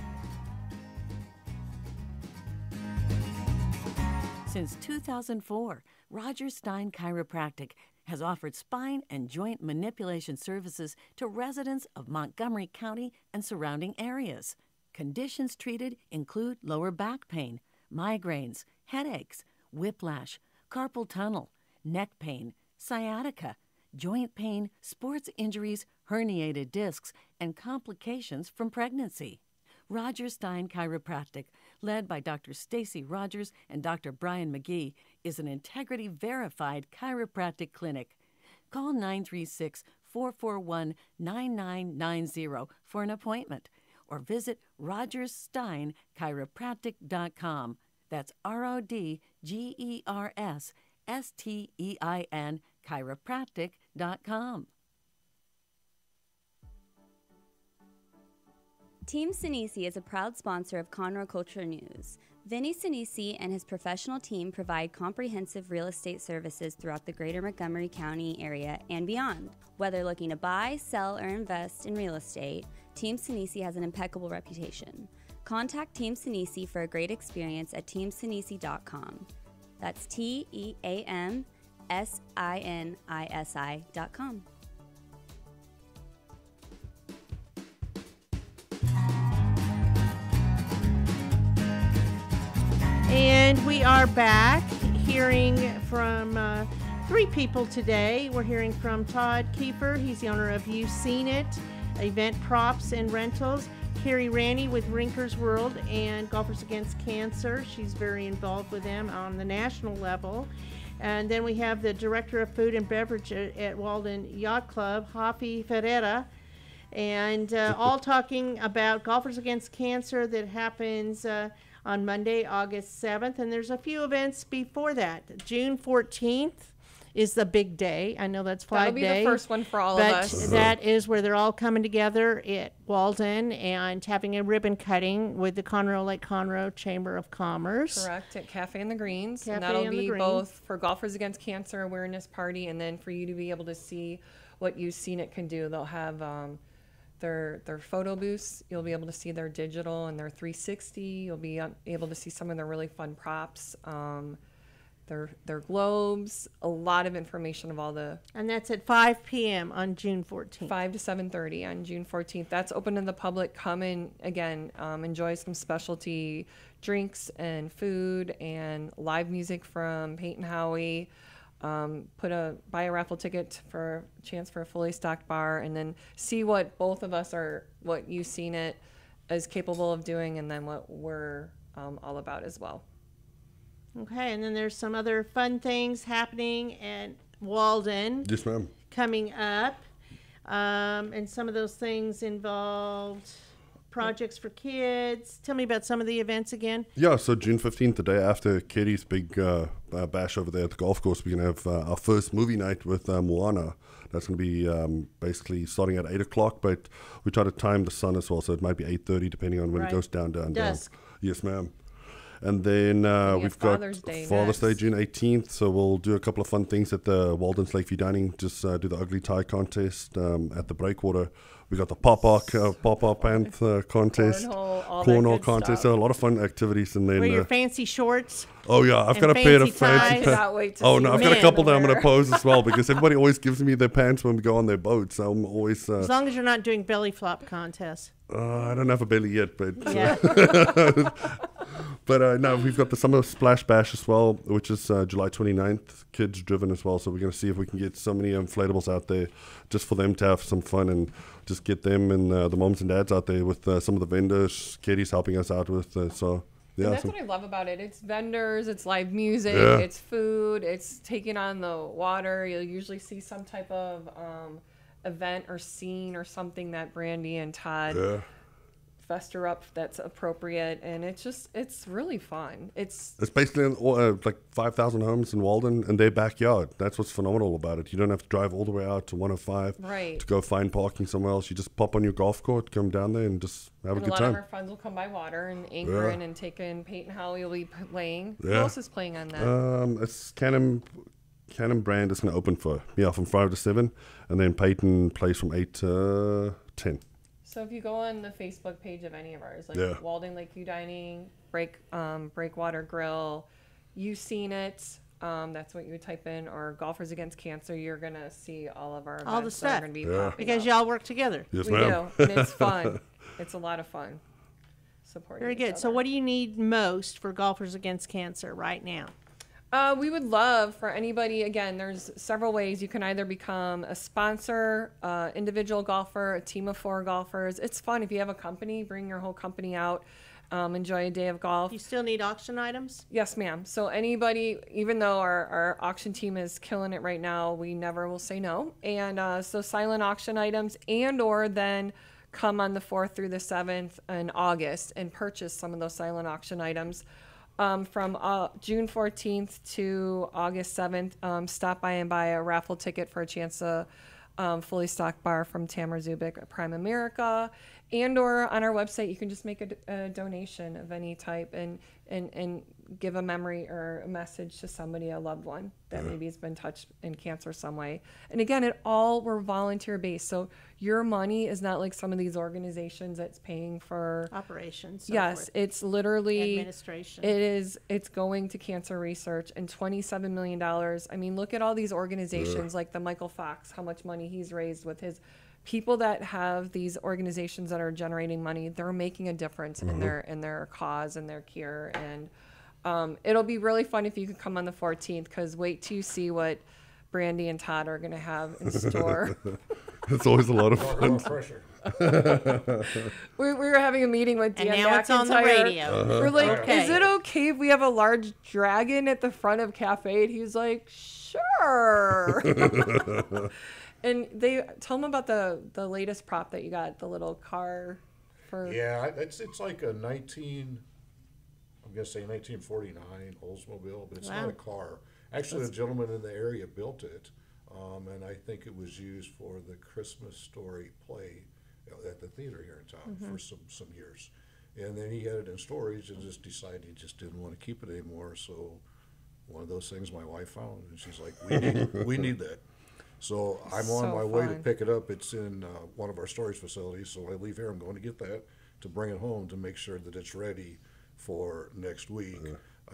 Since 2004, Roger Stein Chiropractic has offered spine and joint manipulation services to residents of Montgomery County and surrounding areas. Conditions treated include lower back pain, migraines, headaches, whiplash, carpal tunnel, neck pain, sciatica, joint pain, sports injuries, herniated discs, and complications from pregnancy. Roger Stein Chiropractic, led by Dr. Stacy Rogers and Dr. Brian McGee, is an integrity-verified chiropractic clinic. Call 936-441-9990 for an appointment or visit rogersteinchiropractic.com. That's RODGERSSTEIN chiropractic.com. Team Sinisi is a proud sponsor of Conroe Culture News. Sinisi and his professional team provide comprehensive real estate services throughout the greater Montgomery County area and beyond. Whether looking to buy, sell, or invest in real estate, Team Sinisi has an impeccable reputation. Contact Team Sinisi for a great experience at teamsinisi.com. That's TEAMSINISI.com. And we are back hearing from three people today. We're hearing from Todd Kiefer. He's the owner of You've Seen It, event props and rentals. Carrie Ranney with Rinkers World and Golfers Against Cancer. She's very involved with them on the national level. And then we have the Director of Food and Beverage at Walden Yacht Club, Hoppy Ferreira, and all talking about Golfers Against Cancer that happens on Monday, August 7th. And there's a few events before that. June 14th is the big day. I know that's Flag Day. That'll be the first one for all of us. But that is where they're all coming together at Walden and having a ribbon cutting with the Lake Conroe Chamber of Commerce. Correct, at Cafe in the Greens. Cafe and that'll in the be Greens. both for Golfers Against Cancer awareness party and then for you to be able to see what You've Seen It can do. They'll have their photo booths. You'll be able to see their digital and their 360. You'll be able to see some of their really fun props. Their globes, a lot of information of all the... And that's at 5 p.m. on June 14th. 5 to 7:30 on June 14th. That's open to the public. Come in, again, enjoy some specialty drinks and food and live music from Peyton Howie. Buy a raffle ticket for a chance for a fully stocked bar, and then see what both of us what You've Seen It is capable of doing, and then what we're all about as well. Okay, and then there's some other fun things happening at Walden. Yes, ma'am. Coming up. And some of those things involved projects for kids. Tell me about some of the events again. Yeah, so June 15th, the day after Katie's big bash over there at the golf course, we're going to have our first movie night with Moana. That's going to be basically starting at 8 o'clock, but we try to time the sun as well, so it might be 8:30 depending on when Right. it goes down. Dusk. Yes, ma'am. And then we've got Father's Day Father's Day, next. June 18th. So we'll do a couple of fun things at the Walden's Lakeview Dining. Just do the ugly tie contest at the breakwater. We got the pop-up pants contest, Cornhole, all that cornhole good contest. stuff. So a lot of fun activities. And then Wear your fancy shorts. oh yeah, I've and got a pair of fancy fancy ties. pants. Cannot wait to Oh see no, I've what got a men couple that I'm going wear. to pose as well because everybody always gives me their pants when we go on their boats. So I'm always. As long as you're not doing belly flop contests. I don't have a belly yet, but Yeah. but no, we've got the Summer Splash Bash as well, which is July 29th, kids driven as well. So we're going to see if we can get so many inflatables out there just for them to have some fun and just get them and the moms and dads out there with some of the vendors Katie's helping us out with. So yeah, And that's what I love about it. It's vendors, it's live music, Yeah. it's food, it's taking on the water. You'll usually see some type of event or scene or something that Brandy and Todd yeah. fester up that's appropriate, and it's really fun. It's Basically like 5,000 homes in Walden in their backyard. That's what's phenomenal about it. You don't have to drive all the way out to 105 Right. to go find parking somewhere else. You just pop on your golf court, come down there, and just have and a a good lot of time. our friends will come by water and anchor Yeah. in and take in. Peyton Howie will be playing. Who Yeah. else is playing on that? It's Cannon Brand is going to open from 5 to 7, and then Peyton plays from 8 to 10. So if you go on the Facebook page of any of ours, like Yeah. Walden Lakeview Dining, Breakwater Grill, you've seen it. That's what you would type in, or Golfers Against Cancer. You're gonna see all of our events All the that are stuff. gonna be Yeah. popping Because up. y'all work together. Yes, We ma'am. do, and it's fun. It's a lot of fun. Supporting Very each good. So other. what do you need most for Golfers Against Cancer right now? We would love for anybody, again, there's several ways. You can either become a sponsor, individual golfer, a team of 4 golfers. It's fun. If you have a company, bring your whole company out, enjoy a day of golf. You still need auction items? Yes, ma'am. So anybody, even though our auction team is killing it right now, we never will say no. And so silent auction items, and or then come on the 4th through the 7th in August and purchase some of those silent auction items. From June 14th to August 7th, stop by and buy a raffle ticket for a chance to fully stocked bar from Tamara Zubik at Prime America. And or on our website, you can just make a donation of any type and give a memory or a message to somebody, a loved one that maybe has been touched in cancer some way. And again, we're volunteer based. So your money is not like some of these organizations that's paying for Operations. So yes, forth. it's literally Administration. it's going to cancer research, and $27 million. I mean, look at all these organizations like the Michael Fox, how much money he's raised with his people that have these organizations that are generating money. They're making a difference in their cause and their cure. And it'll be really fun if you could come on the 14th, because wait till you see what Brandy and Todd are going to have in store. It's always a lot of No fun. pressure. We were having a meeting with Dan And now it's on the McIntyre. radio. We're like, Okay. is it okay if we have a large dragon at the front of Cafe? And he was like, sure. And they tell him about the latest prop that you got, the little car for. Yeah, it's like a 1949 Oldsmobile, but it's not Wow. a car. Actually, the gentleman in the area built it, and I think it was used for the Christmas Story play at the theater here in town for some years. And then he had it in storage and just decided he just didn't want to keep it anymore. So one of those things my wife found, and she's like, we need that. So I'm on So my way to fun. pick it up. It's in one of our storage facilities. So I leave here. I'm going to get that to bring it home to make sure that it's ready for next week.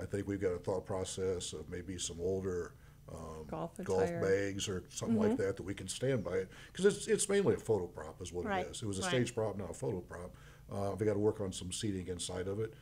I think we've got a thought process of maybe some older Golf golf attire. bags or something like that we can stand by it, because it's mainly a photo prop is what Right, it is. It was a right. stage prop, now a photo prop. We got to work on some seating inside of it,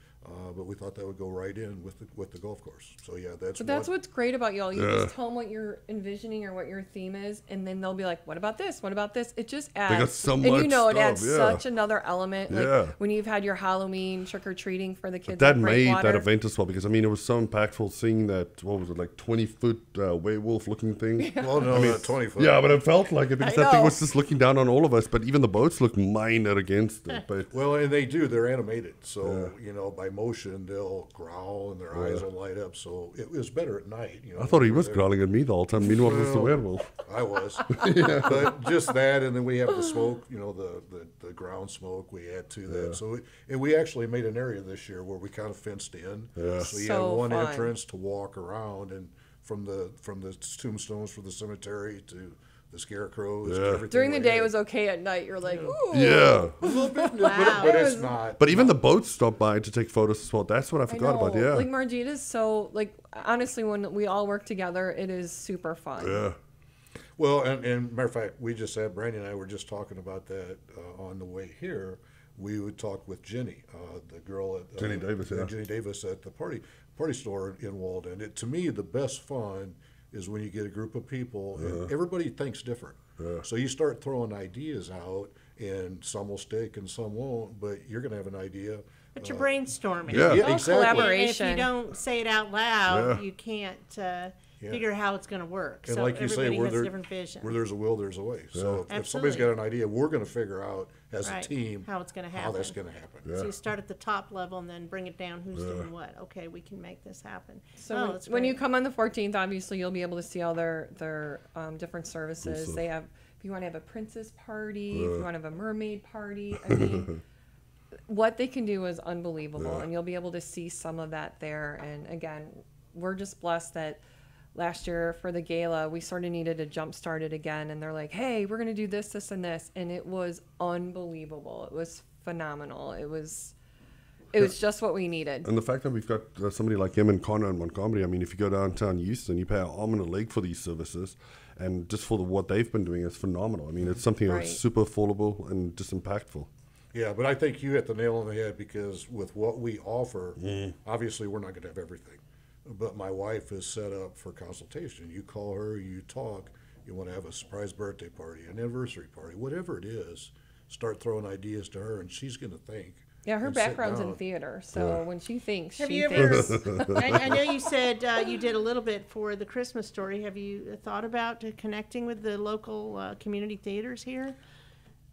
but we thought that would go right in with the golf course. So yeah, But that's what, what's great about y'all. You just tell them what you're envisioning or what your theme is, and then they'll be like, "What about this? What about this?" It just adds. got so and much you know, it stuff, adds yeah. such another element. Like Yeah. when you've had your Halloween trick or treating for the kids. That at made Breakwater. that event as well, because I mean it was so impactful seeing that, what was it, like 20-foot werewolf looking thing. well, no, not 20 foot. Yeah, but it felt like it because I that thing know. was just looking down on all of us. But even the boats looked minor against it. But Well, and they do. They're animated. So, by emotion, they'll growl and their eyes will light up. So it was better at night. I thought he was growling at me the whole time. Meanwhile, it was the werewolf. I was. But just that, and then we have the smoke, the ground smoke we add to that. So and we actually made an area this year where we kind of fenced in. Yeah. So you So have one fun. entrance to walk around, and from the tombstones for the cemetery to the scarecrows. To everything During the we day, had. it was okay. At night, you're like, ooh. Yeah. A little bit, Wow. but it's not. But even the boats stopped by to take photos as well. That's what I forgot about. know. Yeah. Like Margie, it is so, like, honestly, when we all work together, it is super fun. Yeah. Well, and matter of fact, we just had, Brandy and I were just talking about that on the way here. We would talk with Jenny, the girl at Jenny Davis, yeah. Jenny Davis at the party store in Walden. To me, the best fun is when you get a group of people and everybody thinks different. So you start throwing ideas out, and some will stick and some won't, but you're going to have an idea. But you're brainstorming. Yeah. Yeah, All exactly. collaboration. And if you don't say it out loud, Yeah. you can't figure how it's going to work. And so like you say, everybody where, has there, different vision. where there's a will, there's a way. So if somebody's Absolutely. got an idea, we're going to figure out as Right. a team How it's gonna how that's happen. going to happen. So you start at the top level and then bring it down. Who's doing what? Okay, we can make this happen. So that's when you great. come on the 14th, obviously you'll be able to see all their different services. stuff. They have, if you want to have a princess party, if you want to have a mermaid party, I mean, what they can do is unbelievable, and you'll be able to see some of that there. And again, we're just blessed that last year for the gala, we sort of needed to jumpstart it again, and they're like, hey, we're going to do this, this, and this, and it was unbelievable. It was phenomenal. It was just what we needed. And the fact that we've got somebody like him in Conroe and Montgomery, I mean, if you go downtown Houston, you pay an arm and a leg for these services, and just for what they've been doing is phenomenal. I mean, it's something Right. that's super affordable and just impactful. Yeah, but I think you hit the nail on the head, because with what we offer, obviously we're not going to have everything. But my wife is set up for consultation. You call her, you talk, you want to have a surprise birthday party, an anniversary party, whatever it is, start throwing ideas to her, and she's going to think. Yeah, her and sit background's in down. theater, so when she thinks, Have she you ever? thinks. I know you said you did a little bit for the Christmas story. Have you thought about connecting with the local community theaters here,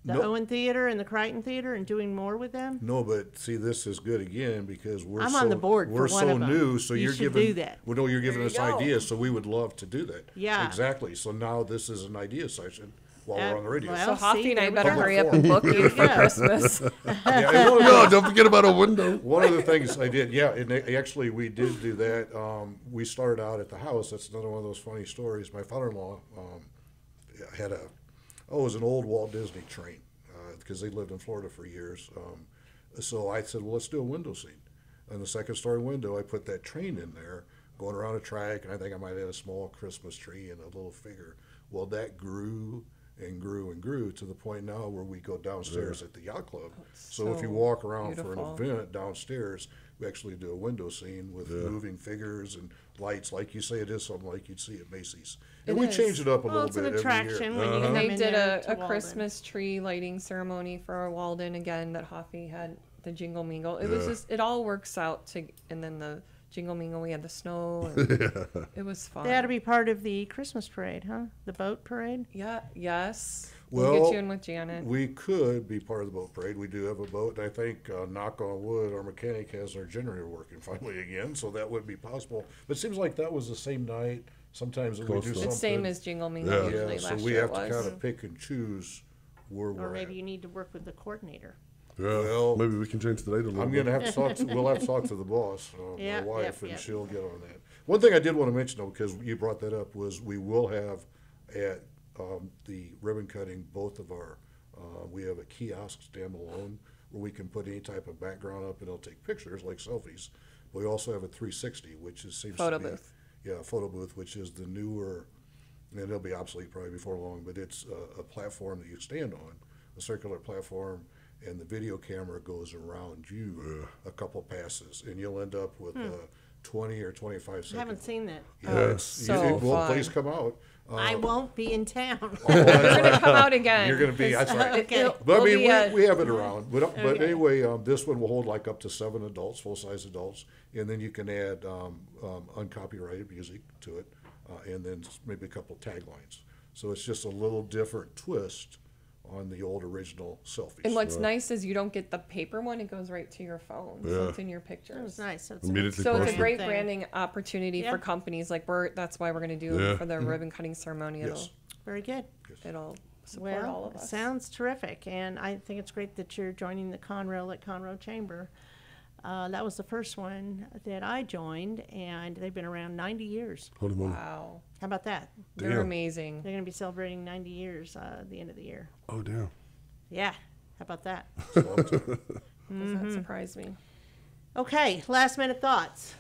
the Nope. Owen Theater and the Crichton Theater, and doing more with them? No, but see, this is good again, because I'm on the board for we're one so of them. new. So You you're should giving do that. Well, no, you're giving There us you go. ideas, so we would love to do that. Yeah. Exactly. So now this is an idea session while we're on the radio. well, So Hoffy see, and I there we better go. hurry up and book you for Yeah. Christmas. Yeah, and one of No, the- don't forget about a window. One of the things I did, yeah, and actually we did do that. We started out at the house. That's another one of those funny stories. My father-in-law had it was an old Walt Disney train, because they lived in Florida for years. So I said, well, let's do a window scene. On the second story window, I put that train in there, going around a track, and I think I might have a small Christmas tree and a little figure. Well, that grew and grew and grew to the point now where we go downstairs at the yacht club. So if you so walk around beautiful. for an event downstairs, we actually do a window scene with moving figures and lights. Like you say, it is something like you'd see at Macy's. And It we is. change it up a Well, little it's bit an every attraction year. when you come They in did there to a Walden. Christmas tree lighting ceremony for Walden again that Hoffy had the Jingle Mingle. It was just, it all works out to, and then the Jingle Mingle, we had the snow. And it was fun. They ought to be part of the Christmas parade, huh? The boat parade. Yeah, yes. We'll Well, get you in with Janet. We could be part of the boat parade. We do have a boat, and I think, knock on wood, our mechanic has their generator working finally again, so that would be possible. But it seems like that was the same night. Sometimes we do Close enough. something. It's same as Jingle Mingle Yeah. usually. Yeah, so Last we year have it to was. kind of pick and choose where Or we're maybe at. you need to work with the coordinator. Yeah. Well, Maybe we can change the date a little I'm bit. gonna have to talk. We'll have to talk to the boss, Yeah, my wife, yep, and yep. she'll get on that. One thing I did want to mention, though, because you brought that up, was we will have at the ribbon cutting both of our. We have a kiosk standalone where we can put any type of background up and it'll take pictures like selfies. But we also have a 360, which is seems Photo to be, booth. Yeah, a photo booth, which is the newer, and it'll be obsolete probably before long. But it's a platform that you stand on, a circular platform, and the video camera goes around you a couple passes, and you'll end up with 20 or 25 I seconds. haven't seen that. so Well, please fun. come out. I won't be in town. We're gonna come out again. You're going to be. That's right. Okay. But I We'll mean, be, we have it around. But Okay. anyway, this one will hold like up to 7 adults, full-size adults, and then you can add uncopyrighted music to it, and then maybe a couple taglines. So it's just a little different twist on the old original selfies. And what's nice is you don't get the paper one; it goes right to your phone, so it's in your pictures. That was nice. So Immediately So it's a posted. great branding opportunity Yeah. for companies. Like that's why we're going to do Yeah. for the ribbon cutting ceremony. Yes. Very good. It'll support Well, all of us. sounds terrific, and I think it's great that you're joining the Lake Conroe Chamber. That was the first one that I joined, and they've been around 90 years. Holy moly. Wow, How about that? they're Damn. amazing. They're going to be celebrating 90 years at the end of the year. Oh, damn. Yeah, how about that? Does that surprise me? Okay, last minute thoughts.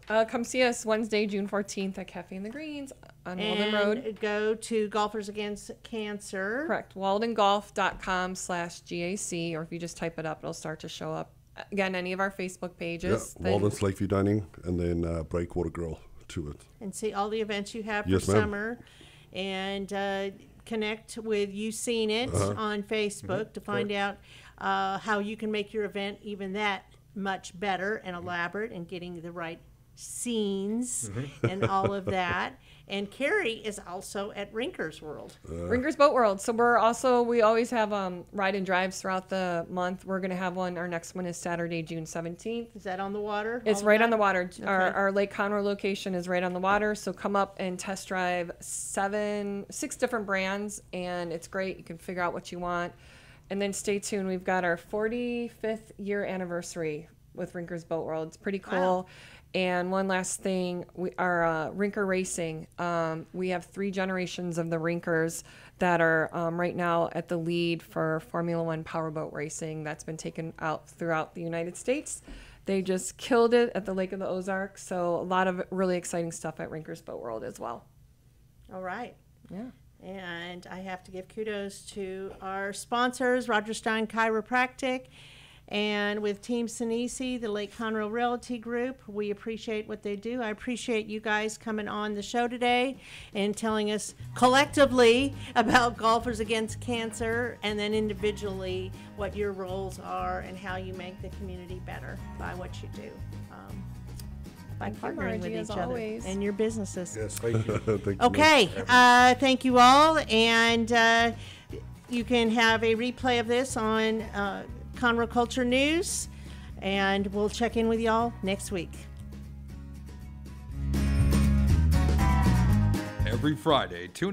Come see us Wednesday, June 14th at Cafe in the Greens on Walden Road. And go to Golfers Against Cancer. Correct. waldengolf.com/GAC, or if you just type it up, it'll start to show up. Again, any of our Facebook Yeah, pages. Then- Walden's Lakeview Dining, and then Breakwater Grill to it. And see all the events you have for Yes, ma'am. summer. And connect with You Seen It on Facebook to find out how you can make your event even that much better and elaborate and getting the right scenes and all of that. And Carrie is also at Rinkers World. Rinkers Boat World. So we always have ride and drives throughout the month. We're going to have one. Our next one is Saturday, June 17th. Is that on the water? It's all right that? on the water. Okay. Our Lake Conroe location is right on the water. So come up and test drive 6 different brands, and it's great. You can figure out what you want. And then stay tuned. We've got our 45th year anniversary with Rinkers Boat World. It's pretty cool. Wow. And one last thing, our Rinker Racing. We have 3 generations of the Rinkers that are right now at the lead for Formula One powerboat racing that's been taken out throughout the United States. They just killed it at the Lake of the Ozarks. So a lot of really exciting stuff at Rinkers Boat World as well. All right. Yeah. And I have to give kudos to our sponsors, Roger Stein Chiropractic, and with Team Sinisi, the Lake Conroe Realty Group. We appreciate what they do. I appreciate you guys coming on the show today and telling us collectively about Golfers Against Cancer, and then individually what your roles are and how you make the community better by what you do. By Thank you, partnering Margie, with as each other always. and your businesses. Yes, thank you. Thank you, Okay, thank you all, and you can have a replay of this on Conroe Culture News, and we'll check in with y'all next week. Every Friday, tune in.